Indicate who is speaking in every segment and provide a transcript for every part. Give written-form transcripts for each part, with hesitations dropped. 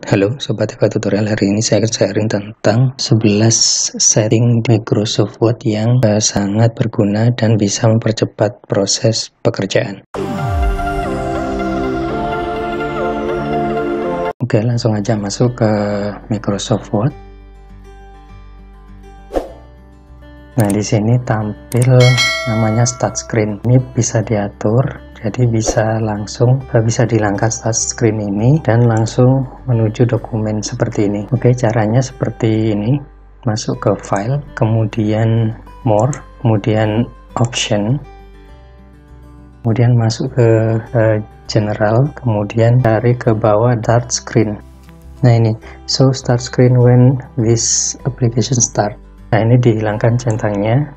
Speaker 1: Halo Sobat Eva Tutorial, hari ini saya akan sharing tentang 11 setting Microsoft Word yang sangat berguna dan bisa mempercepat proses pekerjaan. Oke, langsung aja masuk ke Microsoft Word. Nah, di sini tampil namanya Start Screen. Ini bisa diatur. Jadi bisa dihilangkan start screen ini dan langsung menuju dokumen seperti ini. Oke, caranya seperti ini. Masuk ke file, kemudian more, kemudian option, kemudian masuk ke general, kemudian cari ke bawah start screen. Nah, ini show start screen when this application start. Nah, ini dihilangkan centangnya,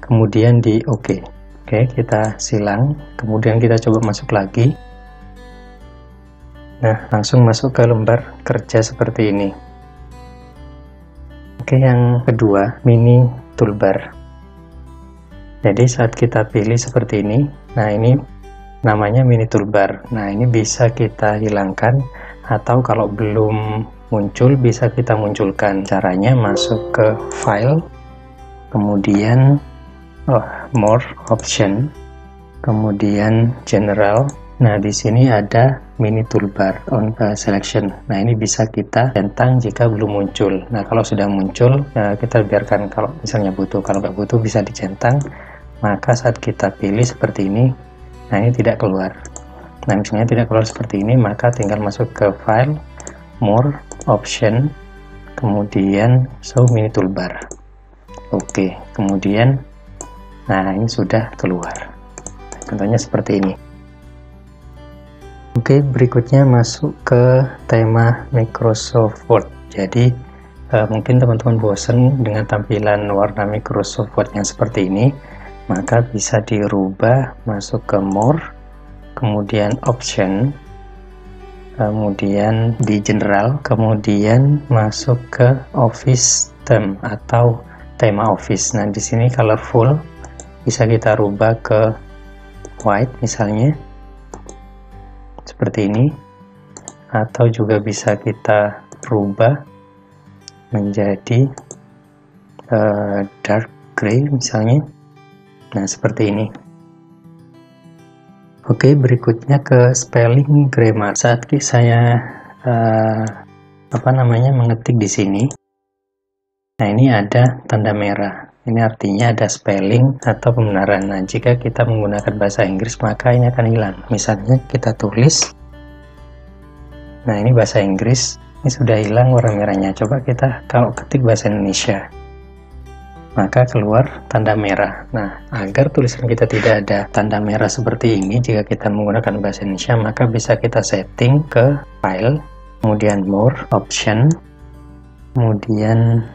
Speaker 1: kemudian di OK. Oke, kita silang, kemudian kita coba masuk lagi. Nah, langsung masuk ke lembar kerja seperti ini. Oke, yang kedua, mini toolbar. Jadi saat kita pilih seperti ini, nah ini namanya mini toolbar. Nah, ini bisa kita hilangkan, atau kalau belum muncul bisa kita munculkan. Caranya masuk ke file, kemudian more option, kemudian general. Nah, di sini ada mini toolbar on selection. Nah, ini bisa kita centang jika belum muncul. Nah, kalau sudah muncul, kita biarkan. Kalau misalnya butuh, kalau nggak butuh bisa dicentang. Maka saat kita pilih seperti ini, nah ini tidak keluar. Nah, misalnya tidak keluar seperti ini, maka tinggal masuk ke file, more option, kemudian show mini toolbar. Oke, kemudian nah ini sudah keluar. Contohnya seperti ini. Oke, berikutnya masuk ke tema Microsoft Word. Jadi mungkin teman-teman bosan dengan tampilan warna Microsoft Word yang seperti ini, maka bisa dirubah, masuk ke more, kemudian option, kemudian di general, kemudian masuk ke office theme atau tema office. Nah, di sini colorful bisa kita rubah ke white misalnya seperti ini, atau juga bisa kita rubah menjadi dark gray misalnya. Nah, seperti ini. Oke, berikutnya ke spelling grammar. Saat saya mengetik di sini, nah ini ada tanda merah. Ini artinya ada spelling atau pembenaran. Nah, jika kita menggunakan bahasa Inggris, maka ini akan hilang. Misalnya kita tulis, nah ini bahasa Inggris, ini sudah hilang warna merahnya. Coba kita kalau ketik bahasa Indonesia, maka keluar tanda merah. Nah, agar tulisan kita tidak ada tanda merah seperti ini jika kita menggunakan bahasa Indonesia, maka bisa kita setting ke file, kemudian more, option, kemudian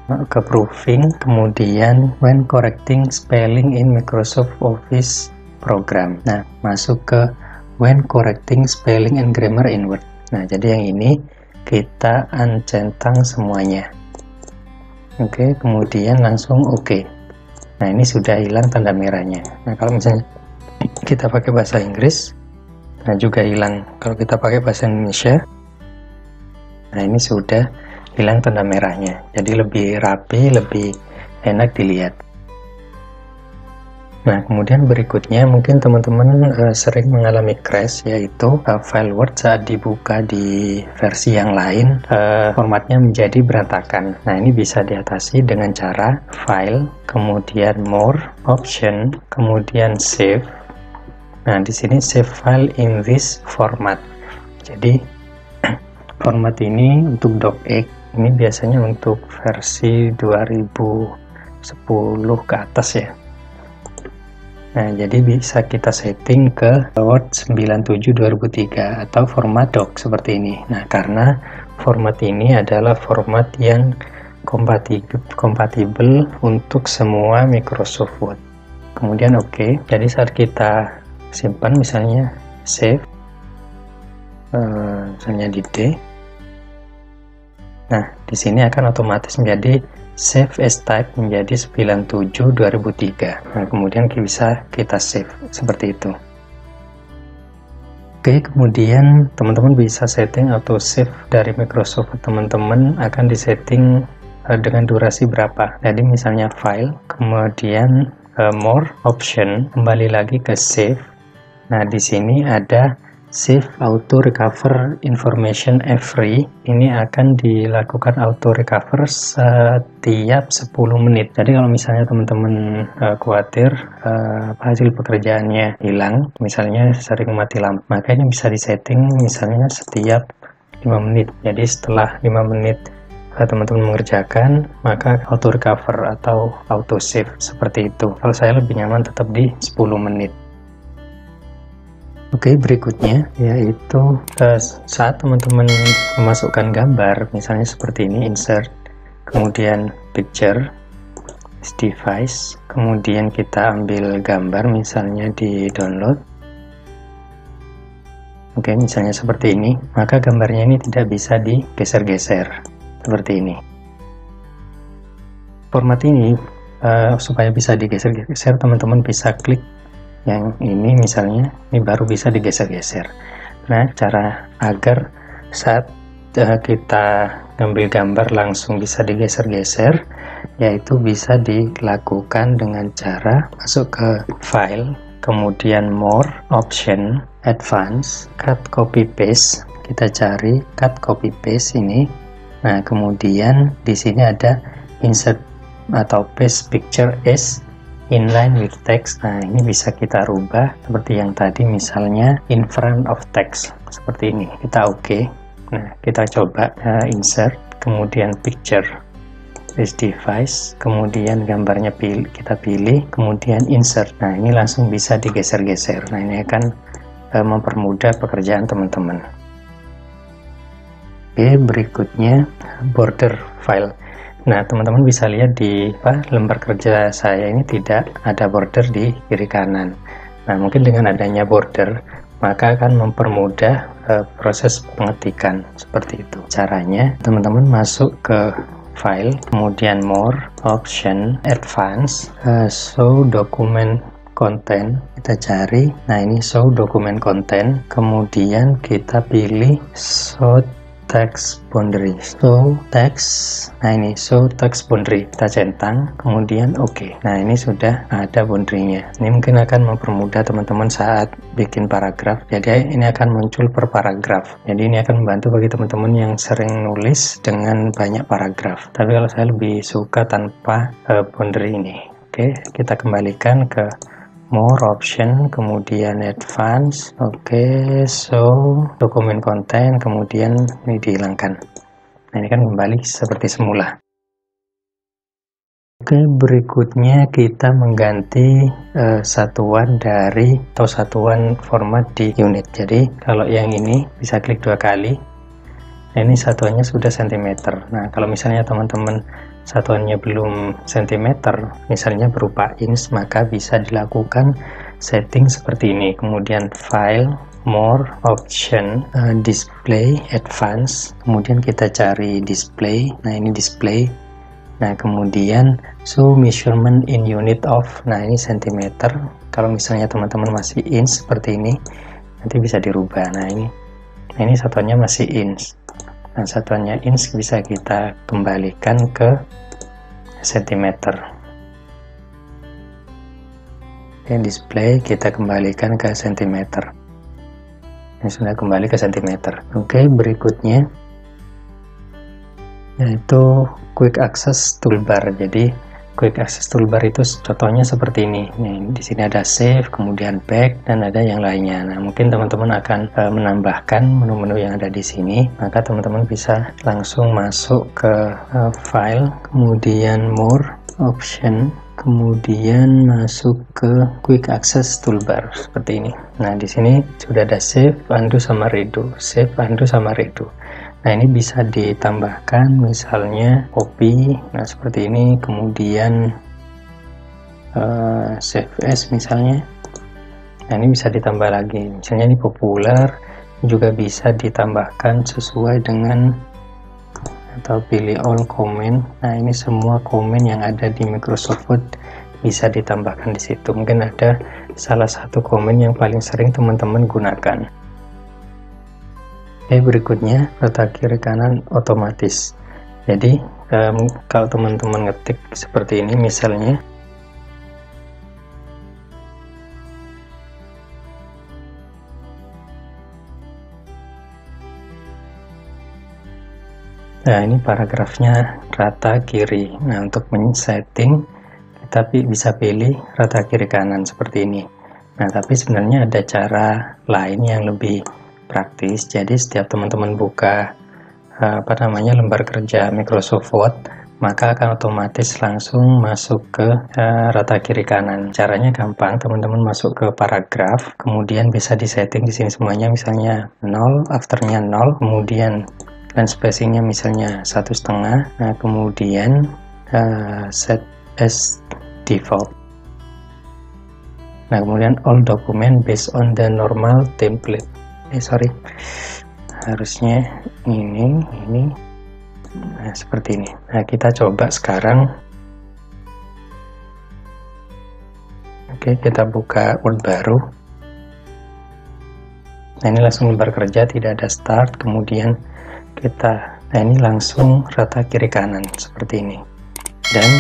Speaker 1: ke proofing, kemudian when correcting spelling in Microsoft Office program. Nah, masuk ke when correcting spelling and grammar in Word. Nah, jadi yang ini kita uncentang semuanya. Oke, kemudian langsung OK. Nah, ini sudah hilang tanda merahnya. Nah, kalau misalnya kita pakai bahasa Inggris, nah juga hilang. Kalau kita pakai bahasa Indonesia, nah ini sudah hilang tanda merahnya. Jadi lebih rapi, lebih enak dilihat. Nah, kemudian berikutnya mungkin teman-teman sering mengalami crash, yaitu file Word saat dibuka di versi yang lain formatnya menjadi berantakan. Nah, ini bisa diatasi dengan cara file, kemudian more, option, kemudian save. Nah, di sini save file in this format. Jadi format ini untuk docx, ini biasanya untuk versi 2010 ke atas ya. Nah, jadi bisa kita setting ke Word 97 2003 atau format doc seperti ini. Nah, karena format ini adalah format yang kompatibel untuk semua Microsoft Word. Kemudian OK. Jadi saat kita simpan, misalnya save, misalnya di D. Nah, di sini akan otomatis menjadi save as type menjadi 97 2003. Nah, kemudian bisa kita save seperti itu. Oke, kemudian teman-teman bisa setting auto save dari Microsoft. Teman-teman akan disetting dengan durasi berapa. Jadi misalnya file, kemudian more option, kembali lagi ke save. Nah, di sini ada save auto recover information every. Ini akan dilakukan auto recover setiap 10 menit. Jadi kalau misalnya teman-teman khawatir hasil pekerjaannya hilang, misalnya sering mati lampu, maka ini bisa disetting misalnya setiap 5 menit. Jadi setelah 5 menit teman-teman mengerjakan, maka auto recover atau auto save seperti itu. Kalau saya lebih nyaman tetap di 10 menit. Oke, berikutnya yaitu saat teman-teman memasukkan gambar, misalnya seperti ini, insert, kemudian picture, device, kemudian kita ambil gambar, misalnya di download. Oke, misalnya seperti ini, maka gambarnya ini tidak bisa digeser-geser, seperti ini. Format ini, supaya bisa digeser-geser, teman-teman bisa klik yang ini, misalnya ini baru bisa digeser-geser. Nah, cara agar saat kita ngambil gambar langsung bisa digeser-geser, yaitu bisa dilakukan dengan cara masuk ke file, kemudian more option, advance, cut copy paste. Kita cari cut copy paste ini. Nah, kemudian di sini ada insert atau paste picture as inline with text. Nah, ini bisa kita rubah seperti yang tadi, misalnya in front of text, seperti ini. Kita oke. Nah, kita coba insert, kemudian picture, this device, kemudian gambarnya kita pilih, kemudian insert. Nah, ini langsung bisa digeser-geser. Nah, ini akan mempermudah pekerjaan teman-teman. Oke, berikutnya border file. Nah, teman-teman bisa lihat di lembar kerja saya ini tidak ada border di kiri kanan. Nah, mungkin dengan adanya border, maka akan mempermudah proses pengetikan. Seperti itu caranya. Teman-teman masuk ke file, kemudian more, option, advance, show document content. Kita cari, nah ini show document content, kemudian kita pilih show text boundary, show text. Nah, ini show text boundary, kita centang, kemudian oke. Nah, ini sudah ada boundary-nya. Ini mungkin akan mempermudah teman-teman saat bikin paragraf. Jadi ini akan muncul per paragraf. Jadi ini akan membantu bagi teman-teman yang sering nulis dengan banyak paragraf. Tapi kalau saya lebih suka tanpa boundary ini. Oke, kita kembalikan ke more option, kemudian advance, oke, so dokumen content, kemudian ini dihilangkan. Nah, ini kan kembali seperti semula. Oke, berikutnya kita mengganti satuan dari atau satuan format di unit. Jadi kalau yang ini bisa klik 2 kali. Nah, ini satuannya sudah cm. Nah, kalau misalnya teman-teman satuannya belum cm, misalnya berupa inch, maka bisa dilakukan setting seperti ini. Kemudian file, more, option, display, advance, kemudian kita cari display. Nah, ini display. Nah, kemudian show measurement in unit of, nah ini cm. Kalau misalnya teman-teman masih inch seperti ini, nanti bisa dirubah. Nah, ini satuannya masih inch. Nah, satuannya inch bisa kita kembalikan ke cm. Oke, display kita kembalikan ke cm. Ini sudah kembali ke cm. Oke, berikutnya yaitu quick access toolbar. Jadi quick access toolbar itu contohnya seperti ini. Nih, di sini ada save, kemudian back, dan ada yang lainnya. Nah, mungkin teman-teman akan menambahkan menu-menu yang ada di sini. Maka teman-teman bisa langsung masuk ke file, kemudian more, option, kemudian masuk ke quick access toolbar seperti ini. Nah, di sini sudah ada save, undo, sama redo. Save, undo, sama redo. Nah, ini bisa ditambahkan misalnya copy, nah seperti ini, kemudian save as misalnya. Nah, ini bisa ditambah lagi, misalnya ini populer, juga bisa ditambahkan sesuai dengan atau pilih all comment. Nah, ini semua komen yang ada di Microsoft Word bisa ditambahkan di situ. Mungkin ada salah satu komen yang paling sering teman-teman gunakan. Oke, berikutnya rata kiri kanan otomatis. Jadi kalau teman-teman ngetik seperti ini misalnya, nah ini paragrafnya rata kiri. Nah, untuk men-setting kita bisa pilih rata kiri kanan seperti ini. Nah, tapi sebenarnya ada cara lain yang lebih praktis. Jadi setiap teman-teman buka lembar kerja Microsoft Word, maka akan otomatis langsung masuk ke rata kiri kanan. Caranya gampang, teman-teman masuk ke paragraf, kemudian bisa disetting di sini semuanya, misalnya 0, afternya 0, kemudian dan spacingnya misalnya 1,5. Nah, kemudian set as default. Nah, kemudian all document based on the normal template. Harusnya ini. Nah, seperti ini. Nah, kita coba sekarang. Oke, kita buka Word baru. Nah, ini langsung lembar kerja, tidak ada start, kemudian nah ini langsung rata kiri kanan seperti ini, dan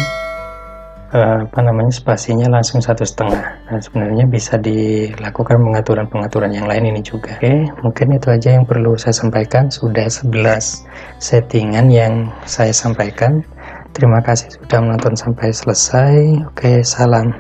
Speaker 1: spasinya langsung 1,5. Nah, sebenarnya bisa dilakukan pengaturan yang lain ini juga. Oke, mungkin itu aja yang perlu saya sampaikan. Sudah 11 settingan yang saya sampaikan. Terima kasih sudah menonton sampai selesai. Oke, salam.